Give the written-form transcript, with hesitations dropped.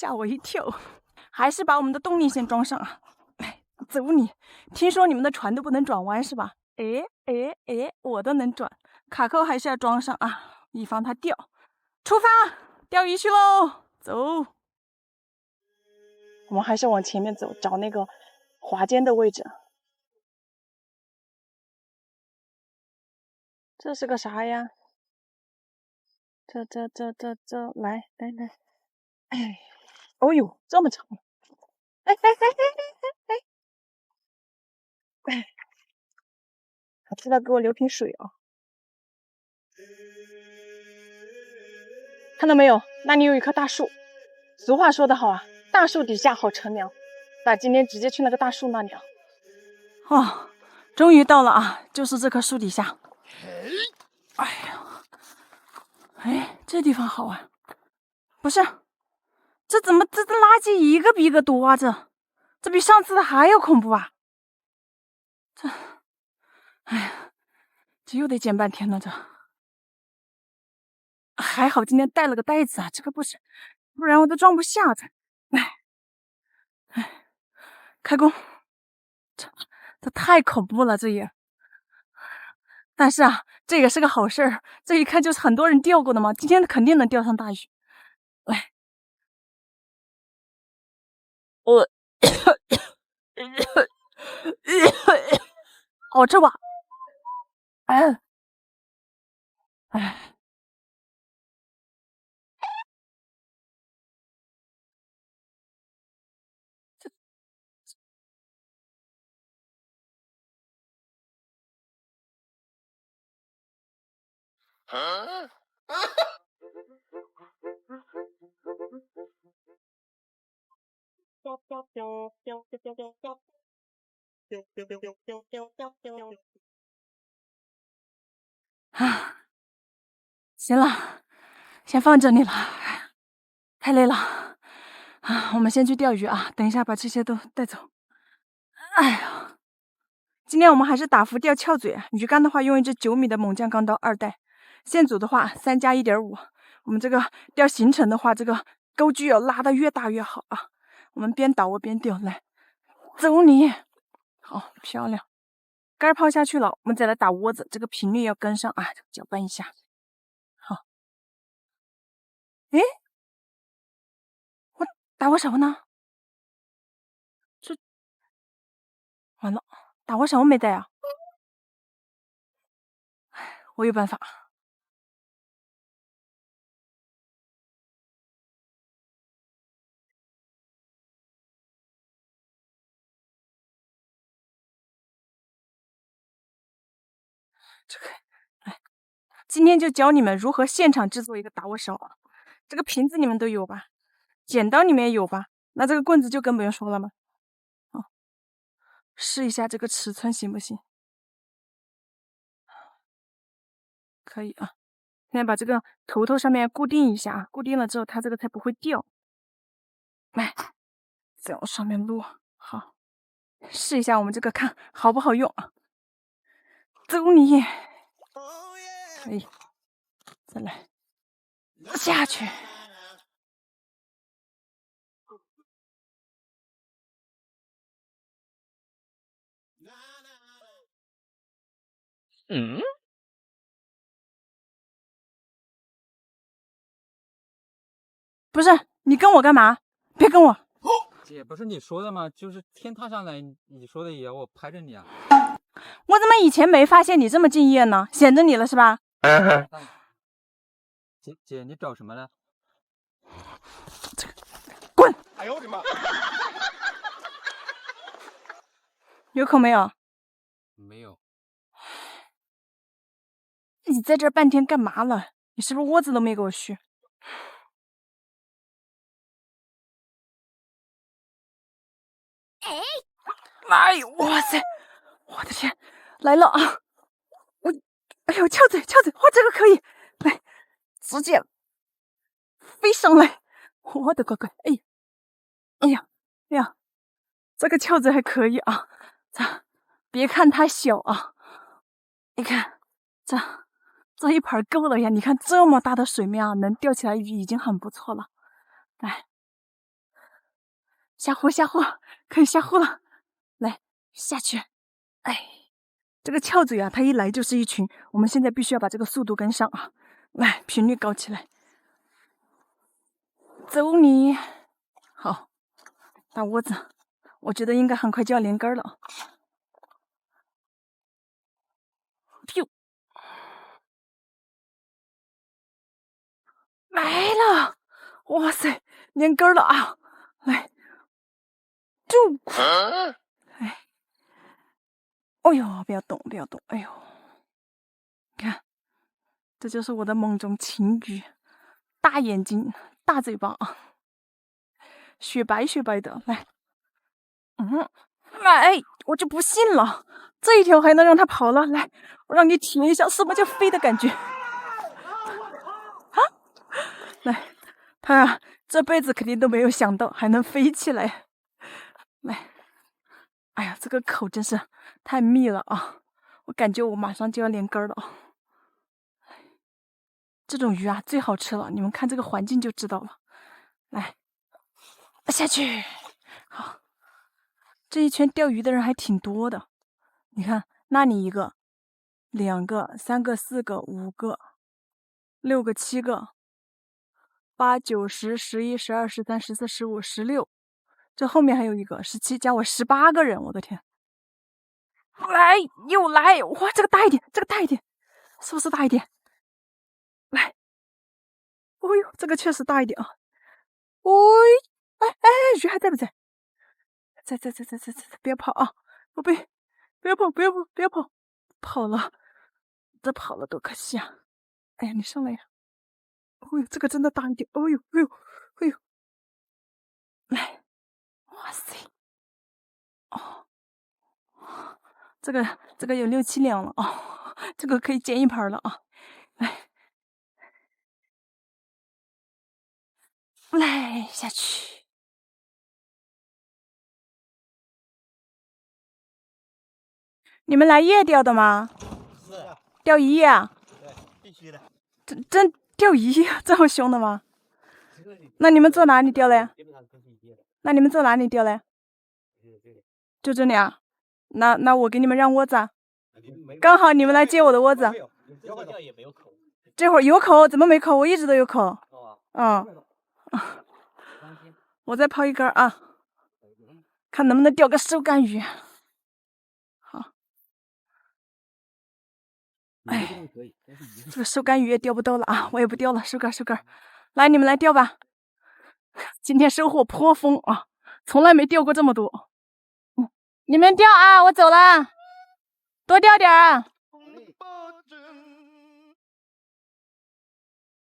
吓我一跳。还是把我们的动力先装上啊！哎，走你！听说你们的船都不能转弯是吧？哎，我都能转，卡扣还是要装上啊，以防它掉。出发，钓鱼去喽！走。我们还是往前面走，找那个划尖的位置。这是个啥呀？这，来，哎，哦呦，这么长！哎，记得给我留瓶水啊！看到没有？那里有一棵大树。俗话说得好啊，大树底下好乘凉。那今天直接去那个大树那里啊！哦，终于到了啊，就是这棵树底下。哎呀，哎，这地方好啊！不是，这怎么这垃圾一个比一个多啊？这比上次的还要恐怖啊！哎呀，这又得捡半天了这。还好今天带了个袋子啊，这个不然我都装不下这。哎，开工！这太恐怖了，这也。但是啊，这也是个好事儿，这一看就是很多人钓过的嘛，今天肯定能钓上大鱼。来，我，好吃吧？哎，哎。啊，行了，先放这里了，太累了啊！我们先去钓鱼啊，等一下把这些都带走。哎呀，今天我们还是打浮钓翘嘴，鱼竿的话用一支9米的猛将钢刀2代，线组的话3加1.5。我们这个钓行程的话，这个钩具要拉得越大越好啊！我们边倒我边钓，来，走你！好漂亮，竿抛下去了，我们再来打窝子，这个频率要跟上啊，搅拌一下。好，诶，我打我什么呢？这完了，打我什么没带啊？我有办法。这个，来，今天就教你们如何现场制作一个打窝勺啊！这个瓶子你们都有吧？剪刀里面有吧？那这个棍子就更不用说了嘛。哦，试一下这个尺寸行不行？可以啊。现在把这个头头上面固定一下啊，固定了之后它这个才不会掉。来，再往上面撸，好，试一下我们这个看好不好用啊？走你！可以，再来，下去。嗯，不是，你跟我干嘛？别跟我！姐，不是你说的吗？就是天塌下来，你说的也要我拍着你啊。我怎么以前没发现你这么敬业呢？显着你了是吧？姐，你找什么呢？滚！哎呦我的妈！有口没有？没有。你在这半天干嘛了？你是不是窝子都没给我续？哎呦，哇塞！我的天，来了啊！哎呦，翘嘴，哇，这个可以，来，直接飞上来！我的乖乖，哎呀，这个翘嘴还可以啊！别看它小啊，你看这一盘够了呀！你看这么大的水面啊，能钓起来鱼已经很不错了。来，下货下货，可以下货了，来下去。哎，这个翘嘴啊，它一来就是一群，我们现在必须要把这个速度跟上啊，来频率高起来。走你，好，大窝子，我觉得应该很快就要连根了。丢，没了！哇塞，连根了啊！来，住！哎，哦呦，不要动，不要动！哎呦，你看，这就是我的梦中情鱼，大眼睛，大嘴巴啊，雪白雪白的。来，来，我就不信了，这一条还能让它跑了？来，我让你体验一下什么叫飞的感觉。啊，来，它啊，这辈子肯定都没有想到还能飞起来。来，哎呀，这个口真是太密了啊！我感觉我马上就要连根了。这种鱼啊，最好吃了，你们看这个环境就知道了。来，下去。好，这一圈钓鱼的人还挺多的。你看，那里1个、2个、3个、4个、5个、6个、7个、8、9、10、11、12、13、14、15、16，这后面还有1个17，加我18个人，我的天！来，又来！哇，这个大一点，这个大一点，是不是大一点？来，哦呦，这个确实大一点啊！哦，哎，鱼还在不在？在，不要跑啊，宝贝，不要跑，不要跑，不要跑，跑了，这跑了多可惜啊！哎呀，你上来呀！哦呦，这个真的大一点，哦呦，哎呦，哎呦，来，哇塞，哦，这个有6、7两了哦，这个可以煎一盘了啊！来下去。你们来夜钓的吗？是的，钓一夜啊？对，必须的。真钓一夜这么凶的吗？那你们坐哪里钓嘞？基本上都是一夜的。那你们坐哪里钓嘞？就这里啊？那我给你们让窝子啊，刚好你们来接我的窝子。这会钓也没有口。这会儿有口？怎么没口？我一直都有口。我再抛一根啊，看能不能钓个手竿鱼。好，哎，这个手竿鱼也钓不到了啊，我也不钓了，收竿。来，你们来钓吧。今天收获颇丰啊，从来没钓过这么多。你们钓啊，我走了，多钓点啊。